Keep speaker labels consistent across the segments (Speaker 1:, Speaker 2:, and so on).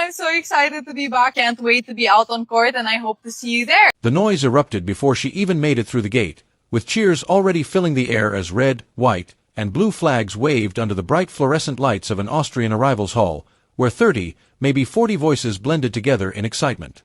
Speaker 1: I'm so excited to be back. Can't wait to be out on court, and I hope to see you there.
Speaker 2: The noise erupted before she even made it through the gate, with cheers already filling the air as red, white, and blue flags waved under the bright fluorescent lights of an Austrian arrivals hall, where 30, maybe 40 voices blended together in excitement.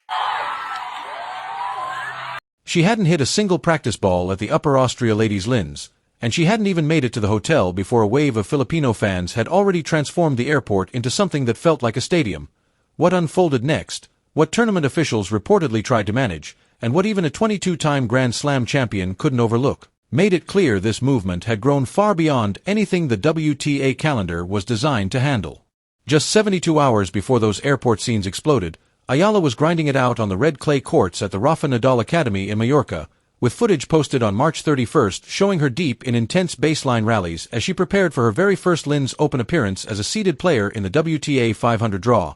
Speaker 2: She hadn't hit a single practice ball at the Upper Austria Ladies' Linz, and she hadn't even made it to the hotel before a wave of Filipino fans had already transformed the airport into something that felt like a stadium. What unfolded next, what tournament officials reportedly tried to manage, and what even a 22-time Grand Slam champion couldn't overlook, made it clear this movement had grown far beyond anything the WTA calendar was designed to handle. Just 72 hours before those airport scenes exploded, Eala was grinding it out on the red clay courts at the Rafa Nadal Academy in Mallorca, with footage posted on March 31st showing her deep in intense baseline rallies as she prepared for her very first Linz Open appearance as a seeded player in the WTA 500 draw.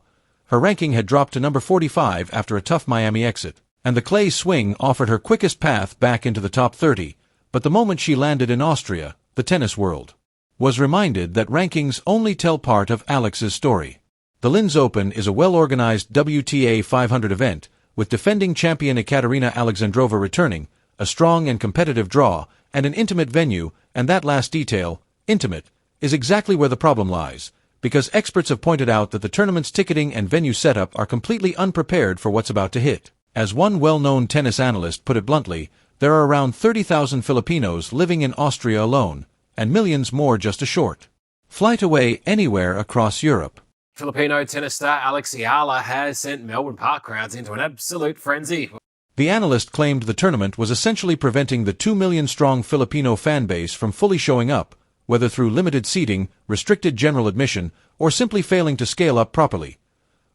Speaker 2: Her ranking had dropped to number 45 after a tough Miami exit, and the clay swing offered her quickest path back into the top 30, but the moment she landed in Austria, the tennis world was reminded that rankings only tell part of Alex's story. The Linz Open is a well-organized WTA 500 event, with defending champion Ekaterina Alexandrova returning, a strong and competitive draw, and an intimate venue, and that last detail, intimate, is exactly where the problem lies, because experts have pointed out that the tournament's ticketing and venue setup are completely unprepared for what's about to hit. As one well-known tennis analyst put it bluntly, there are around 30,000 Filipinos living in Austria alone, and millions more just a short flight away anywhere across Europe.
Speaker 3: Filipino tennis star Alex Eala has sent Melbourne Park crowds into an absolute frenzy.
Speaker 2: The analyst claimed the tournament was essentially preventing the 2 million-strong Filipino fan base from fully showing up, whether through limited seating, restricted general admission, or simply failing to scale up properly.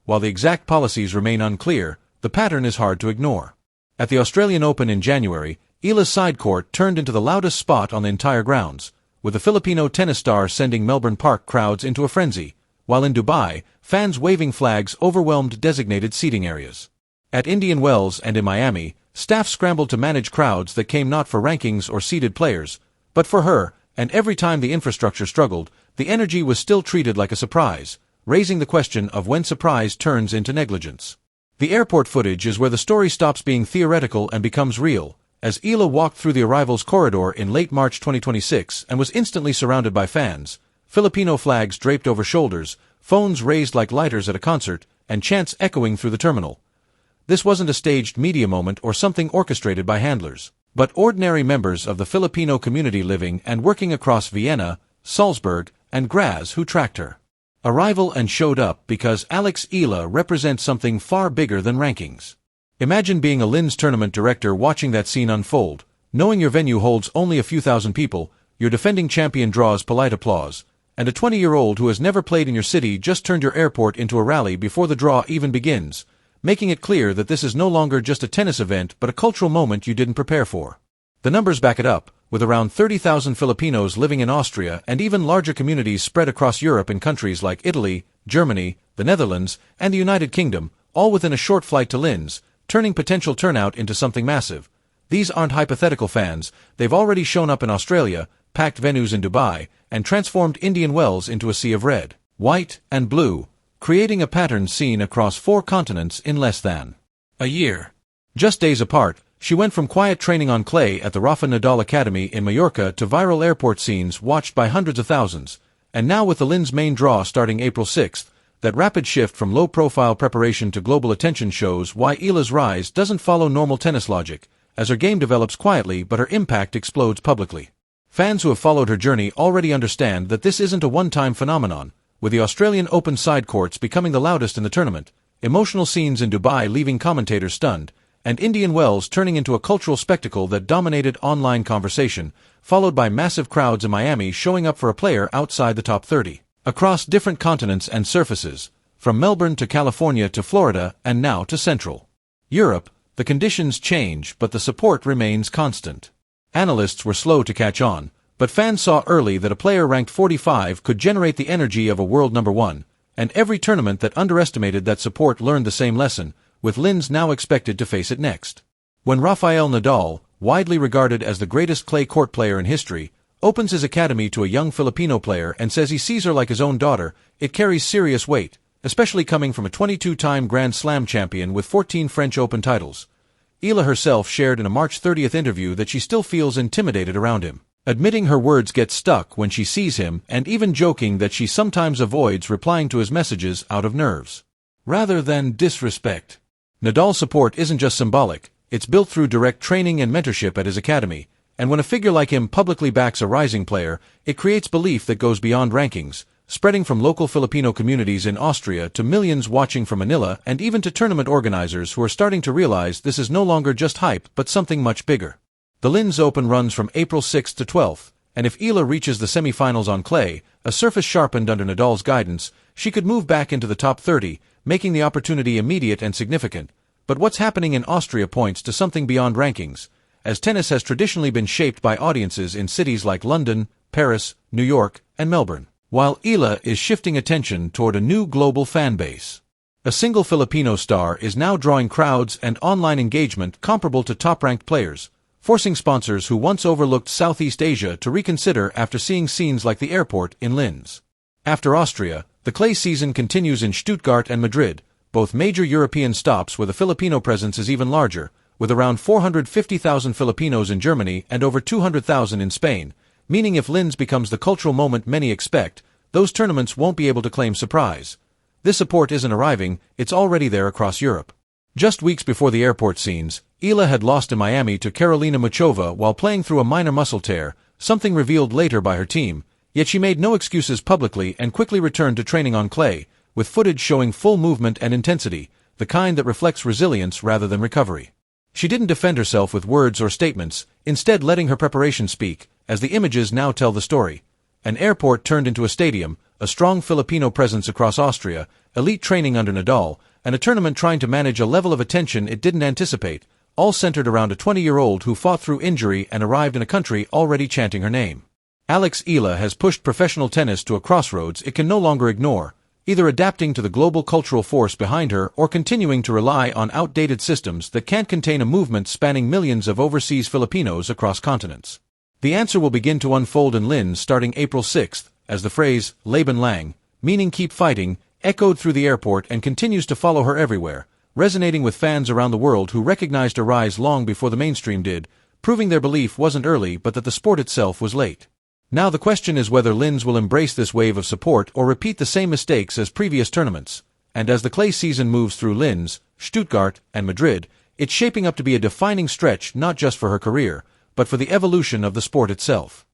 Speaker 2: While the exact policies remain unclear, the pattern is hard to ignore. At the Australian Open in January, Eala's side court turned into the loudest spot on the entire grounds, with the Filipino tennis star sending Melbourne Park crowds into a frenzy, while in Dubai, fans waving flags overwhelmed designated seating areas. At Indian Wells and in Miami, staff scrambled to manage crowds that came not for rankings or seeded players, but for her, and every time the infrastructure struggled, the energy was still treated like a surprise, raising the question of when surprise turns into negligence. The airport footage is where the story stops being theoretical and becomes real, as Eala walked through the arrivals corridor in late March 2026 and was instantly surrounded by fans, Filipino flags draped over shoulders, phones raised like lighters at a concert, and chants echoing through the terminal. This wasn't a staged media moment or something orchestrated by handlers, but ordinary members of the Filipino community living and working across Vienna, Salzburg, and Graz who tracked her arrival and showed up because Alex Eala represents something far bigger than rankings. Imagine being a Linz tournament director watching that scene unfold, knowing your venue holds only a few thousand people, your defending champion draws polite applause, and a 20-year-old who has never played in your city just turned your airport into a rally before the draw even begins, making it clear that this is no longer just a tennis event but a cultural moment you didn't prepare for. The numbers back it up, with around 30,000 Filipinos living in Austria and even larger communities spread across Europe in countries like Italy, Germany, the Netherlands, and the United Kingdom, all within a short flight to Linz, turning potential turnout into something massive. These aren't hypothetical fans, they've already shown up in Australia, packed venues in Dubai, and transformed Indian Wells into a sea of red, white, and blue, creating a pattern seen across 4 continents in less than a year. Just days apart, she went from quiet training on clay at the Rafa Nadal Academy in Mallorca to viral airport scenes watched by hundreds of thousands, and now with the Linz main draw starting April 6th, that rapid shift from low-profile preparation to global attention shows why Eala's rise doesn't follow normal tennis logic, as her game develops quietly but her impact explodes publicly. Fans who have followed her journey already understand that this isn't a one-time phenomenon, with the Australian Open side courts becoming the loudest in the tournament, emotional scenes in Dubai leaving commentators stunned, and Indian Wells turning into a cultural spectacle that dominated online conversation, followed by massive crowds in Miami showing up for a player outside the top 30. Across different continents and surfaces, from Melbourne to California to Florida and now to Central Europe, the conditions change but the support remains constant. Analysts were slow to catch on, but fans saw early that a player ranked 45 could generate the energy of a world number 1, and every tournament that underestimated that support learned the same lesson, with Linz now expected to face it next. When Rafael Nadal, widely regarded as the greatest clay court player in history, opens his academy to a young Filipino player and says he sees her like his own daughter, it carries serious weight, especially coming from a 22-time Grand Slam champion with 14 French Open titles. Eala herself shared in a March 30th interview that she still feels intimidated around him, admitting her words get stuck when she sees him and even joking that she sometimes avoids replying to his messages out of nerves, rather than disrespect. Nadal's support isn't just symbolic, it's built through direct training and mentorship at his academy, and when a figure like him publicly backs a rising player, it creates belief that goes beyond rankings, spreading from local Filipino communities in Austria to millions watching from Manila and even to tournament organizers who are starting to realize this is no longer just hype but something much bigger. The Linz Open runs from April 6th to 12th, and if Eala reaches the semifinals on clay, a surface sharpened under Nadal's guidance, she could move back into the top 30, making the opportunity immediate and significant. But what's happening in Austria points to something beyond rankings, as tennis has traditionally been shaped by audiences in cities like London, Paris, New York, and Melbourne, while Eala is shifting attention toward a new global fan base. A single Filipino star is now drawing crowds and online engagement comparable to top-ranked players, forcing sponsors who once overlooked Southeast Asia to reconsider after seeing scenes like the airport in Linz. After Austria, the clay season continues in Stuttgart and Madrid, both major European stops where the Filipino presence is even larger, with around 450,000 Filipinos in Germany and over 200,000 in Spain, meaning if Linz becomes the cultural moment many expect, those tournaments won't be able to claim surprise. This support isn't arriving, it's already there across Europe. Just weeks before the airport scenes, Eala had lost in Miami to Karolina Muchova while playing through a minor muscle tear, something revealed later by her team, yet she made no excuses publicly and quickly returned to training on clay, with footage showing full movement and intensity, the kind that reflects resilience rather than recovery. She didn't defend herself with words or statements, instead letting her preparation speak, as the images now tell the story. An airport turned into a stadium, a strong Filipino presence across Austria, elite training under Nadal, and a tournament trying to manage a level of attention it didn't anticipate, all centered around a 20-year-old who fought through injury and arrived in a country already chanting her name. Alex Eala has pushed professional tennis to a crossroads it can no longer ignore, either adapting to the global cultural force behind her or continuing to rely on outdated systems that can't contain a movement spanning millions of overseas Filipinos across continents. The answer will begin to unfold in Linz starting April 6th, as the phrase, Leben lang, meaning keep fighting, echoed through the airport and continues to follow her everywhere, resonating with fans around the world who recognized her rise long before the mainstream did, proving their belief wasn't early but that the sport itself was late. Now the question is whether Linz will embrace this wave of support or repeat the same mistakes as previous tournaments, and as the clay season moves through Linz, Stuttgart, and Madrid, it's shaping up to be a defining stretch not just for her career, but for the evolution of the sport itself.